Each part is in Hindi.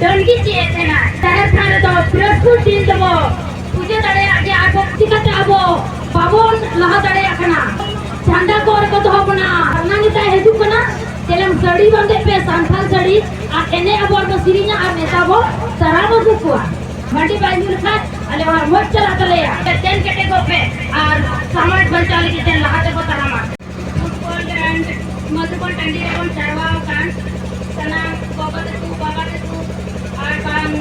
डंगी चेक है ना तार थाने तो प्रस्तुत दिन तो पूजा तड़े आगे आप चिकते आबो पावन लहा तड़े आखना झंडा को तो अपना ना निता है दुकना तेलम सड़ी बंदे पे संथाल सड़ी आ एने अबोर को सिरिnya आ नेता बो सराबो दुकुआ मटी बाइजुल खा अले वहां मोच चला तले या टेन केटे को पे और समाज बंचाली की तेन लहाते को तरामा फुटबॉल एंड मधुबन टंडी एवं चरवाओ कान सना बाबा तू और बाम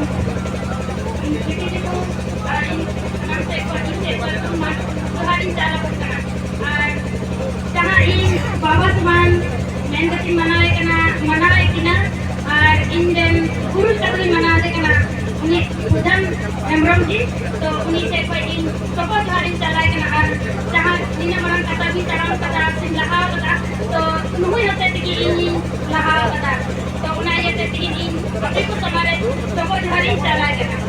किटी तू और नाम से पर तू मत हरिन चाला करना और जहां इन बाबा तुमान मेंदती मनाए किना और इंजन पुरुष कतरी मना दे किना उन्हें प्रधान एमरम जी तो उन्हीं से कोई इन सबको हरिन चालाए किना और जहां इन्हें मरण कथा भी चढ़ाव कथा सिंह लहा कथा तो नुई होते कि इन लहा कथा तो उन्हें ये ते कि इन सभी को समारे सबको हरिन चालाए किना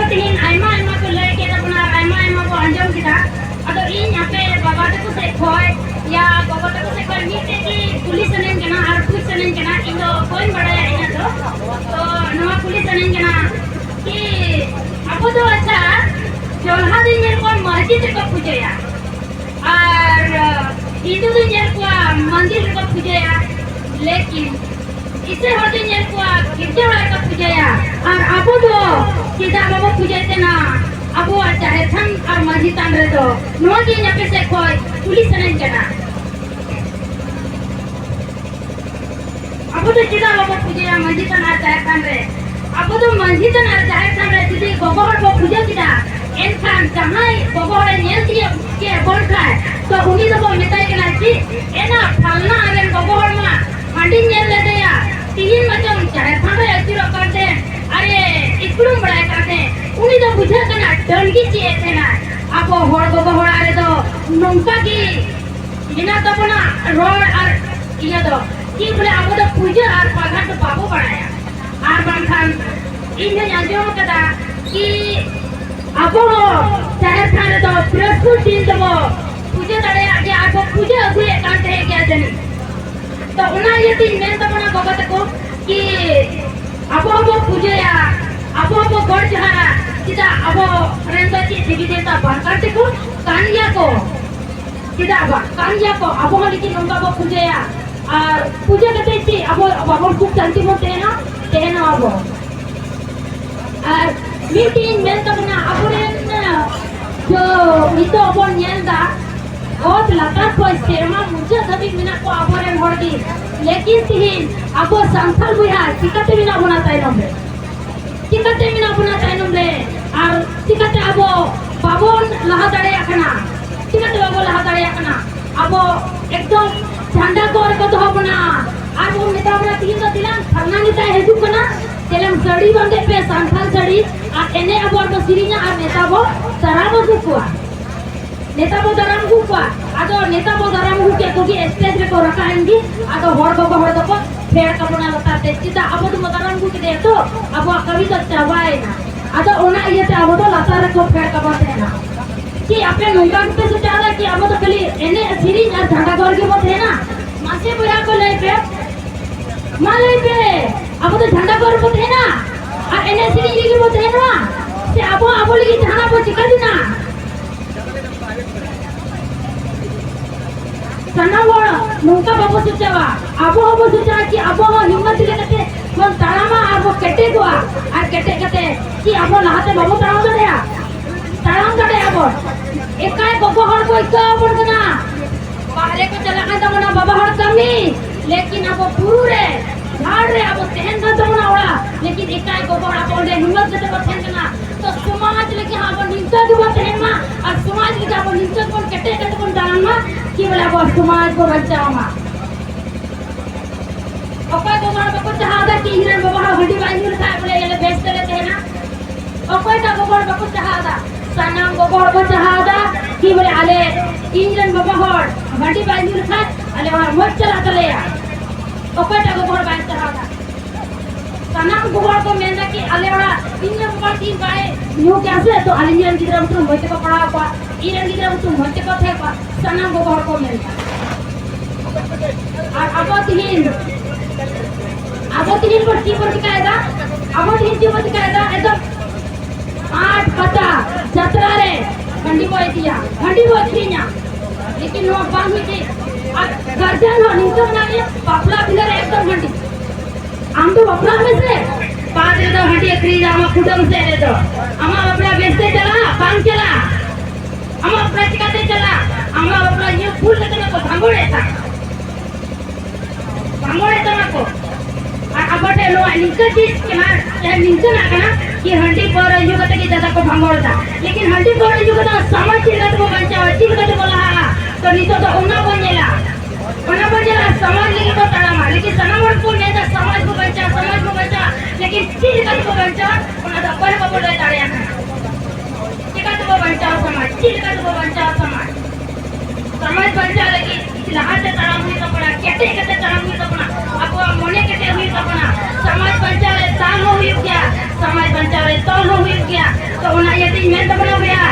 तीन आयमा को लय के अपना आयमा को अंजम किदा अदो इन यहाँ पे बाबा तक से खोय या बाबा तक से कोई मीटे की पुलिस नेन केना और पुलिस नेन केना इन दो कोई बड़ा है इन तो नवा पुलिस नेन केना कि आपको तो अच्छा जोल्हा दिन को मस्जिद को पूजया और हिंदू दिन को मंदिर को पूजया लेकिन इसे होते हैं को गिरजा का पूजया और अब तो सीधा बाबा पूजते ना अब वो चाहे थन और मस्जिद अंदर तो नो दिन यहाँ पे से कोई पुलिस नहीं करना अब तो सीधा बाबा पूजया मस्जिद अंदर चाहे थन रे अब तो मस्जिद अंदर चाहे थन रे सीधे गोबर को पूजा किया इन खान जहाँ गोबर नेल दिए के बोल का तो उन्हीं तो बोलने का है कि ये ना फलना अगर गोबर में मंडी नेल ले दिया तीन बच्चों चाहे थाने ऐसी करते अरे इकड़ू बड़ा करते उन्हीं तो बुझे करना डंगी चाहिए थे ना अब होड़ गोबर अरे तो नौका की बिना तो बना रोड और ये तो कि बोले अब तो पूजा और पाघा तो बाबू बनाया और बंधन इन्हें यहाँ कदा कि अब चाहे थाने तो प्रस्तुत दिन तो पूजा तड़े आगे आपको पूजा हुए करते हैं क्या जनी तो उन्हें ये तीन में तो बना बाबा तक कि अब पूजया अब गढ़ जहारा सीधा अब रेंदो ची देवी देवता बनकर देखो कानिया को सीधा कानिया को अब लेकिन उनका वो पूजया और पूजा करते ची अब खूब शांति होते हैं ना अब और मीटिंग में तो बना अब जो मितो अब नियंदा बहुत लतार को सेरमा मुझे सभी मिना को आबोरे होड़ी लेकिन तीन अबो संथाल बुया चिकते बिना बनाता है नम्बे चिकते बिना बनाता है नम्बे और चिकते अबो बाबोन लहा दड़े आखना चिकते बाबो लहा दड़े आखना अबो एकदम झंडा को तो बना और वो नेता बना तीन तो दिलान फलना नेता है दुकना तेलम सड़ी बंदे पे संथाल सड़ी और एने अबो को सिरिnya और नेता बो सराबो दुकुआ नेता बो दराम गुपा आदो नेता बो दराम गु के कोगी स्टेज रे को रखाएंगी आदो होड़ को फेर का बना बताते सीधा अब तो दराम गु के तो अब कभी तो चबाए ना आदो ओना ये ते अब तो लतार को फेर का बताते ना कि आपने नौका पे से चाहता कि अब तो खाली एने सिरी और झंडा घर के बोते ना मासे बुया को ले पे माले पे अब तो झंडा घर बोते ना और एने सिरी के बोते ना से अब लगी झंडा को चिका दी ना सनावड़ नौका बाबू सुचावा अब सुचा कि अब हिम्मत लेके मन तारामा अब केटे गोआ और केटे केटे कि अब लहाते बाबू ताराम दड़े अब एकाय बाबू हर को इका पड़ना बाहरे को चला का तमना बाबा हर कमी लेकिन अब पूरे झाड़ रे अब तेहन का तमना ओड़ा लेकिन एकाय बाबू हर बोले हिम्मत से बथेन ना तो समाज लेके हां अब निंदा के बथेन मा और समाज लेके अब निंदा कोन केटे केटे कोन तारामा कि बोले अब समाज को बचाओ मा ओका को मार को चाहता कि हिरन बाबा हड्डी बांधी रखा बोले ये बेचते रहते हैं ना ओका का गोबर को चाहता सनाम गोबर को चाहता कि बोले आले इंजन बाबा हड्डी बांधी रखा आले वहां मत चला चले या ओका का गोबर बांध चाहता सनाम गोबर को मेन कि आले वाला इन बार तीन बाय न्यू कैसे तो आलियन गिदरा बुतु होते को पड़ा को इरन गिदरा बुतु होते को थे को सना को हर को मेन और अब तीन पर की पर दिखाएगा अब तीन की पर दिखाएगा एकदम 8 पता जतरा रे हंडी बॉय दिया हंडी बॉय थीना लेकिन नो बांग में और गर्जन हो निकल ना ये पापला बिलर एकदम हंडी आम तो बापला में से पाद रे तो हंडी खरीद आमा कुटुंब से रे तो आमा बापला बेचते चला बांग चला आमा बापला चिकाते चला आमा बापला ये फूल लेते को भांगोड़े था को और अब लो निकल चीज के ना निकल ना करना कि हंडी पर जो कहते कि दादा को भांगोड़ता लेकिन हंडी पर जो कहता समझ चिल्ला तो बंचा चिल कहते बोला तो नहीं तो उन्ना बनेला समाज लेके तो तड़ा मार लेकिन सनामन को नहीं तो समाज को बचा लेकिन चिल कहते को बचा उन्ना तो पर को बोले तड़े चिका तो बचा समाज चिल कहते को बचा समाज बचा लेकिन लहां से तड़ा हुई तो पड़ा कहते कहते तड़ा हुई तो पड़ा अब मोने कहते हुई तो पड़ा समाज बचा ले साल हो गया समाज बचा ले तो हो गया तो उन्ना ये दिन में तो बना गया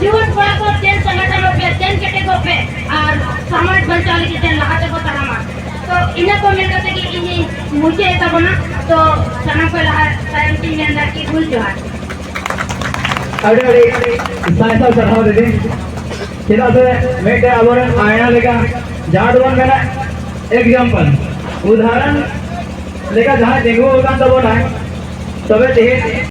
जीवन पड़ा को तेल संगठन हो गया तेल कहते को पे और समाज बचा ले कि तेल लहां से को तड़ा मार तो इन्हें को मिल कहते कि इन्हें मुझे ऐसा बना तो सना को लहां टाइम की में अंदर की भूल जो है अरे साइंस चढ़ाओ दे चेदा से मेटे आवर आयना लेका जहाँ तो मेरा एग्जाम्पल उदाहरण लेका जहाँ देखो कान तो बोला तबे